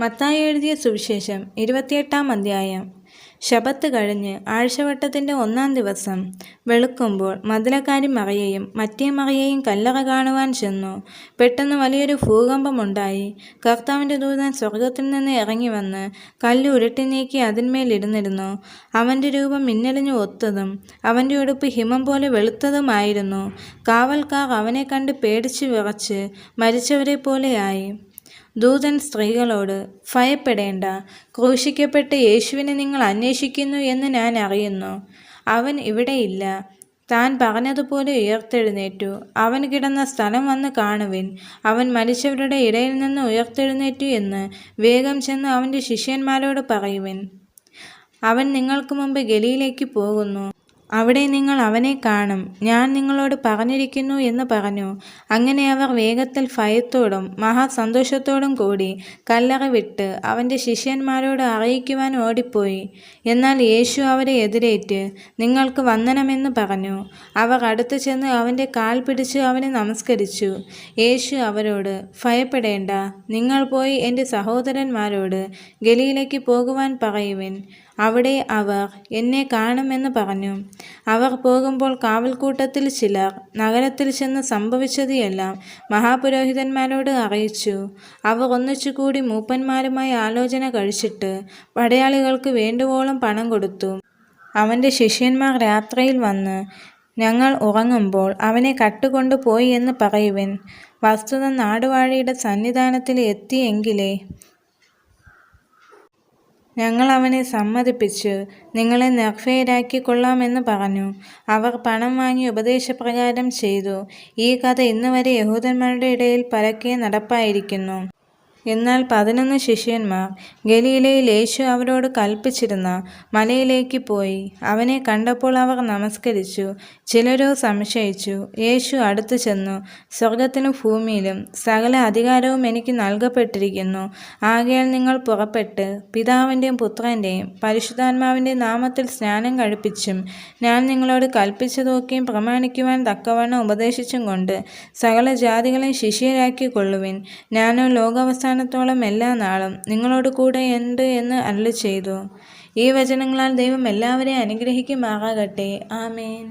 മത്തായി എഴുതിയ സുവിശേഷം 28-ാം അധ്യായം. ശബത്ത് കഴിഞ്ഞ് ആഴ്ചവട്ടത്തിൻ്റെ 1-ാം ദിവസം വെളുക്കുമ്പോൾ മഗ്ദലക്കാരി മറിയയും മറ്റേ മറിയയും കല്ലറ കാണുവാൻ ചെന്നു. പെട്ടെന്ന് വലിയൊരു ഭൂകമ്പമുണ്ടായി. കർത്താവിൻ്റെ ദൂതൻ സ്വർഗത്തിൽ നിന്ന് ഇറങ്ങി വന്ന് കല്ല് ഉരുട്ടി നീക്കി അതിന്മേലിരുന്നിരുന്നു. അവൻ്റെ രൂപം മിന്നലിന് ഒത്തതും അവൻ്റെ ഉടുപ്പ് ഹിമം പോലെ വെളുത്തതുമായിരുന്നു. കാവൽക്കാർ അവനെ കണ്ട് പേടിച്ച് വിറച്ച് മരിച്ചവരെ പോലെയായി. ദൂതൻ സ്ത്രീകളോട്, ഭയപ്പെടേണ്ട, ക്രൂശിക്കപ്പെട്ട് യേശുവിനെ നിങ്ങൾ അന്വേഷിക്കുന്നു എന്ന് ഞാൻ അറിയുന്നു. അവൻ ഇവിടെയില്ല. താൻ പറഞ്ഞതുപോലെ ഉയർത്തെഴുന്നേറ്റു. അവൻ കിടന്ന സ്ഥലം വന്ന് കാണുവിൻ. അവൻ മരിച്ചവരുടെ ഇടയിൽ നിന്ന് ഉയർത്തെഴുന്നേറ്റു എന്ന് വേഗം ചെന്ന് അവൻ്റെ ശിഷ്യന്മാരോട് പറയുവിൻ. അവൻ നിങ്ങൾക്ക് മുമ്പ് ഗലീലയ്ക്ക് പോകുന്നു. അവിടെ നിങ്ങൾ അവനെ കാണും. ഞാൻ നിങ്ങളോട് പറഞ്ഞിരിക്കുന്നു എന്ന് പറഞ്ഞു. അങ്ങനെ അവർ വേഗത്തിൽ ഭയത്തോടും മഹാസന്തോഷത്തോടും കൂടി കല്ലറ വിട്ട് അവൻ്റെ ശിഷ്യന്മാരോട് അറിയിക്കുവാൻ ഓടിപ്പോയി. എന്നാൽ യേശു അവരെ എതിരേറ്റ് നിങ്ങൾക്ക് വന്ദനമെന്ന് പറഞ്ഞു. അവർ അടുത്ത് ചെന്ന് അവൻ്റെ കാൽ പിടിച്ച് അവനെ നമസ്കരിച്ചു. യേശു അവരോട്, ഭയപ്പെടേണ്ട, നിങ്ങൾ പോയി എൻ്റെ സഹോദരന്മാരോട് ഗലീലയ്ക്ക് പോകുവാൻ പറയുവിൻ. അവിടെ അവർ എന്നെ കാണുമെന്ന് പറഞ്ഞു. അവർ പോകുമ്പോൾ കാവൽക്കൂട്ടത്തിൽ ചിലർ നഗരത്തിൽ ചെന്ന് സംഭവിച്ചതെല്ലാം മഹാപുരോഹിതന്മാരോട് അറിയിച്ചു. അവർ ഒന്നിച്ചുകൂടി മൂപ്പന്മാരുമായി ആലോചന കഴിച്ചിട്ട് പടയാളികൾക്ക് വേണ്ടുവോളം പണം കൊടുത്തു. അവൻ്റെ ശിഷ്യന്മാർ രാത്രിയിൽ വന്ന്, ഞങ്ങൾ ഉറങ്ങുമ്പോൾ അവനെ കട്ടുകൊണ്ടു പോയി എന്ന് പറയുവിൻ. വസ്തുത നാടുവാഴിയുടെ സന്നിധാനത്തിൽ എത്തിയെങ്കിലേ ഞങ്ങൾ അവനെ സമ്മതിപ്പിച്ച് നിങ്ങളെ നിർഭയരാക്കിക്കൊള്ളാമെന്ന് പറഞ്ഞു. അവർ പണം വാങ്ങി ഉപദേശപ്രകാരം ചെയ്തു. ഈ കഥ ഇന്നുവരെ യഹൂദന്മാരുടെ ഇടയിൽ പരക്കെ നടപ്പായിരിക്കുന്നു. എന്നാൽ 11 ശിഷ്യന്മാർ ഗലീലയിൽ യേശു അവരോട് കൽപ്പിച്ചിരുന്ന മലയിലേക്ക് പോയി. അവനെ കണ്ടപ്പോൾ അവർ നമസ്കരിച്ചു. ചിലരോ സംശയിച്ചു. യേശു അടുത്തു ചെന്നു, സ്വർഗത്തിലും ഭൂമിയിലും സകല അധികാരവും എനിക്ക് നൽകപ്പെട്ടിരിക്കുന്നു. ആകയാൽ നിങ്ങൾ പുറപ്പെട്ട് പിതാവിൻ്റെയും പുത്രൻ്റെയും പരിശുദ്ധാത്മാവിൻ്റെയും നാമത്തിൽ സ്നാനം കഴിപ്പിച്ചും ഞാൻ നിങ്ങളോട് കൽപ്പിച്ചതൊക്കെയും പ്രമാണിക്കുവാൻ തക്കവണ്ണം ഉപദേശിച്ചും കൊണ്ട് സകല ജാതികളെയും ശിഷ്യരാക്കിക്കൊള്ളുവിൻ. ഞാനോ ലോകാവസാനത്തോളം എല്ലാ നാളും നിങ്ങളോട് കൂടെ ഉണ്ട് എന്ന് അരുളിച്ചെയ്തു. ഈ വചനങ്ങളാൽ ദൈവം എല്ലാവരെയും അനുഗ്രഹിക്കുമാറാകട്ടെ. ആമേൻ.